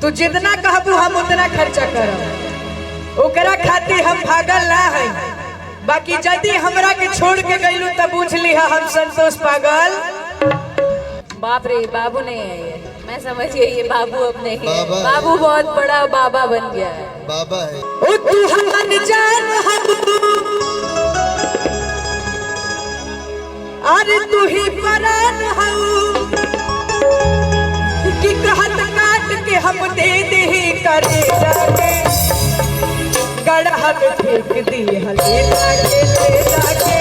तू जितना कहबू हम उतना खर्चा करब। ओकरा खातिर हम भागल ना है, बाकी जल्दी हमरा के छोड़ के गईलू तब पूछ लिहा हम संतोष पागल। बाप रे, बाबू नहीं है ये, मैं समझ गई ये बाबू अब नहीं है। बाबू बहुत बड़ा बाबा बन गया है। बाबा है। ओ तू हमन जान अरे तू ही परान हऊ कि कहत काट के हम दे दे करे जाके गढ़ा में फेंक दी हले जाके ले जाके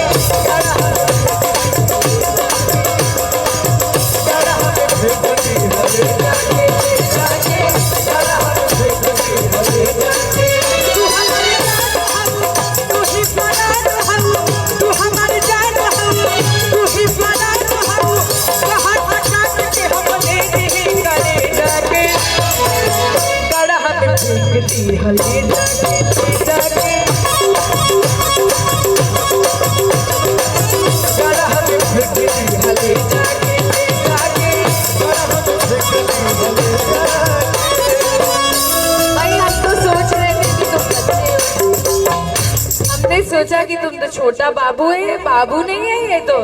गढ़ा में फेंक दी हले जाके ले जाके गढ़ा में फेंक दी हले जाके। तू हमारे जान हऊ तू ही परान हऊ, तू हमारे जान हऊ तू ही परान हऊ कहत काट के हम दे दे करे जाके गढ़ा में फेंक दी हले जाके ले जाके। भाई हम तो सोच रहे थे कि तुम बच्चे हो, हमने सोचा कि तुम तो छोटा बाबू है, ये बाबू नहीं है, ये तो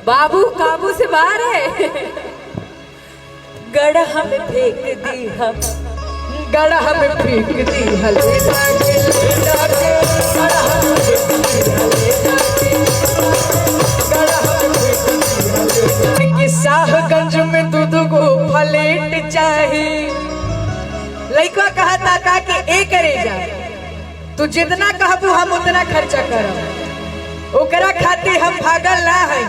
बाबू काबू से बाहर है। गढ़ा में फेंक दी हम, गढ़ा में फेंक दी हले जाके ले जाके गढ़ा में फेंक दी हले जाके गढ़ा में फेंक दी हले जाके। कि साहगंज में दूध को फलेट चाही, लइका कहता का कि ए करे जा, तू जितना कहबू हम उतना खर्चा करब। ओकरा खातिर हम भागल ना है,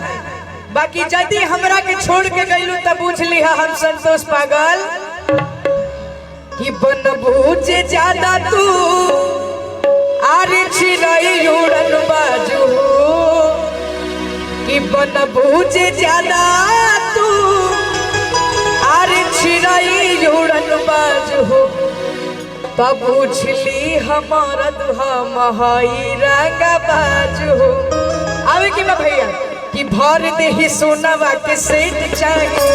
बाकी जल्दी हमरा के छोड़ के गईलू तब पूछ लिहा हम संतोष पागल। कि बनबू जे ज्यादा तू आरे छिरई उड़न बाजू, कि बनबू जे ज्यादा तू आरे छिरई उड़न बाजू तब पूछली हमारा दुहा महाई रंग बाजू। आवे कि ना भैया कि भर दे ही सोनावा के सेठ चाहिए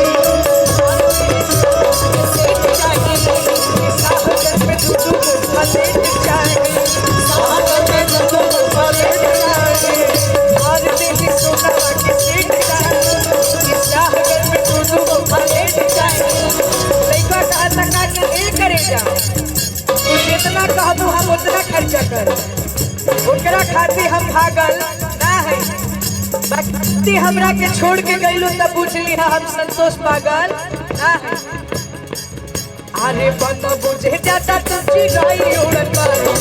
जितना कहबू हम उतना खर्चा कर। ओकरा खातिर हम भागल ना है, बाकी हमरा के छोड़ के गईलू तब पूछ लिहा हम संतोष पागल ना है। अरे बंद बुझे जाता तू चिराई उड़न बाजू,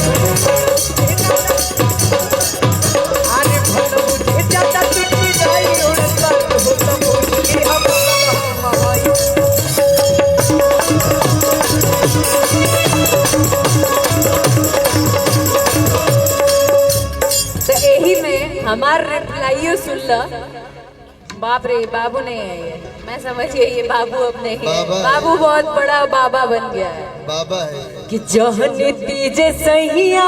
अरे बंद बुझे जाता तू चिराई उड़न बाजू तब पूछ लिहा हमार रिप्लाइयो सुन ला। बाप रे, बाबू नहीं है ये, मैं समझ गई ये बाबू अब नहीं है। बाबू बहुत बड़ा बाबा बन गया है। बाबा है। कि जहने तीजे सहिया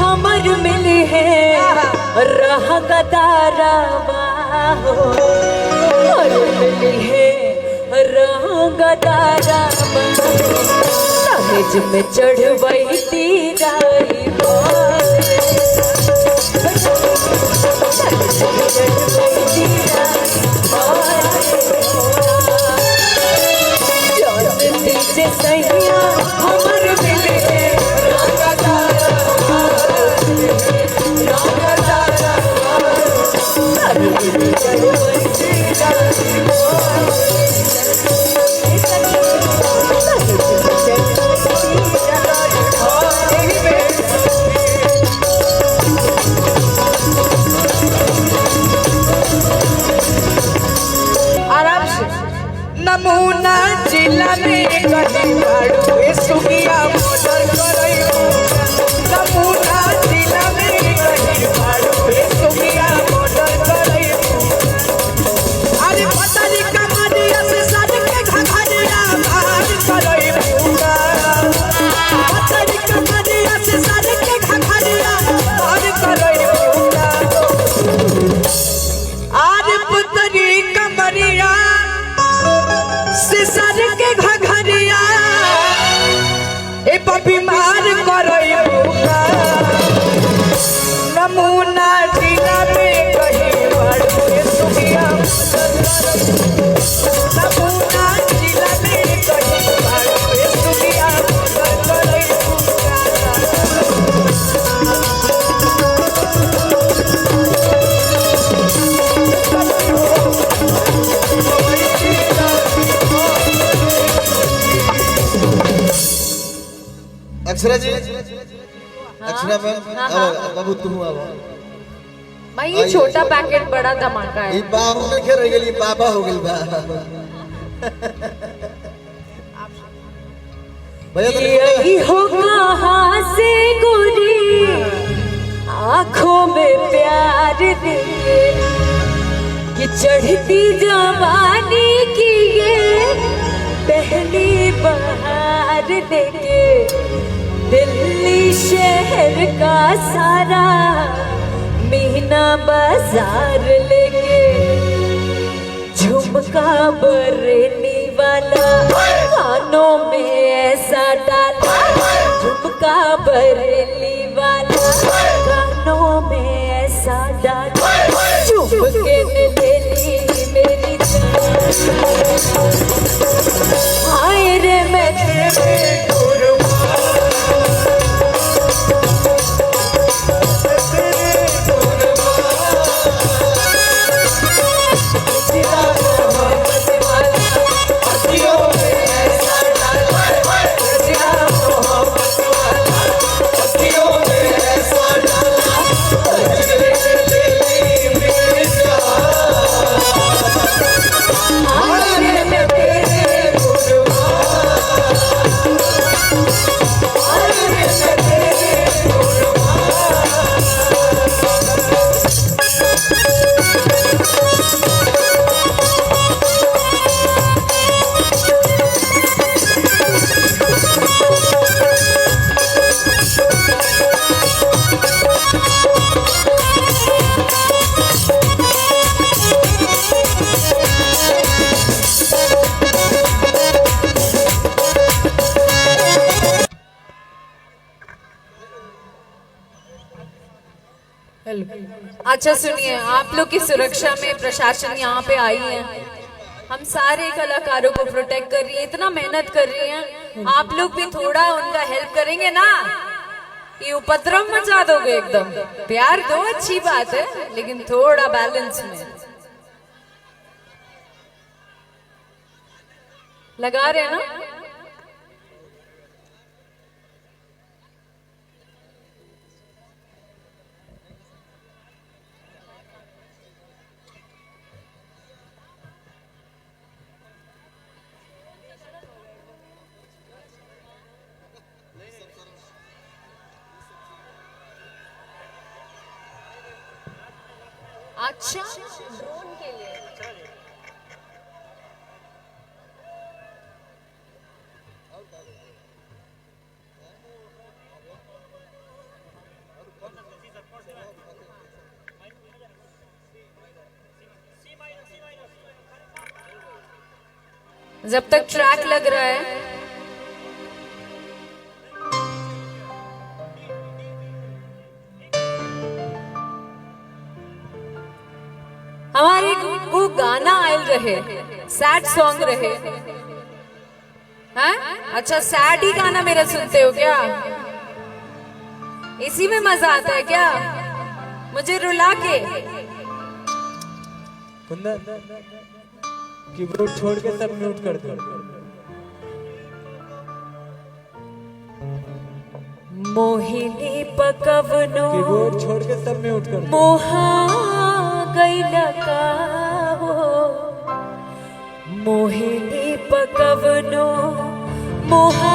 हमर मिले है रह गदारा बाहो, मिले है रह गदारा बाहो, सहज में चढ़वई तीराई सैया हमर मिले नमूना जिला में कहीं बाड़ू सुखिया मॉडल करयो, नमूना जिला में कहीं बाड़ू सुखिया मॉडल करयो। अरे पतारी कमरिया से सज के घघरिया बाहर करयो, पतारी कमरिया से सज के घघरिया बाहर करयो। आज पुतरी कमरिया से सज के घघरिया करई बुका नमूना जिला में कहीं बड़े सुखिया नमूना जिला में कहीं बड़े सुखिया करई बुका अक्षरा जी, अक्षरा मैम, अब बाबू तुम अब भाई ये छोटा पैकेट बड़ा धमाका है। ई बाबू में के रह गेली बाबा हो गेल बा भैया तो यही हो कहाँ से गुरी आंखों में प्यार देंगे कि चढ़ती जवानी की ये पहली बहार देंगे दिल्ली शहर का सारा मीना बाजार लेके झुमका बरनी वाला कानों में ऐसा डाला झुमका बरली वाला कानों में ऐसा डाला झुमके ने ले ली मेरी जान हाय रे मैं तेरे अच्छा सुनिए, आप लोग की सुरक्षा में प्रशासन यहाँ पे आई है। हम सारे कलाकारों को प्रोटेक्ट कर रही है, इतना मेहनत कर रही हैं। आप लोग भी थोड़ा उनका हेल्प करेंगे ना, ये उपद्रव मचा दोगे एकदम। प्यार दो अच्छी बात है, लेकिन थोड़ा बैलेंस में लगा रहे हैं ना। अच्छा ड्रोन के लिए जब तक ट्रैक लग रहा है हमारे को गाना आयल रहे, सैड सॉन्ग रहे हैं। अच्छा सैड ही गाना मेरा सुनते हो क्या? इसी में मजा आता है क्या? मुझे रुला के कीबोर्ड छोड़ के सब म्यूट कर दो। मोहिनी पकवनो कीबोर्ड छोड़ के सब म्यूट कर दो। मोहा गैला का हो मोहिनी पकवनो मोहा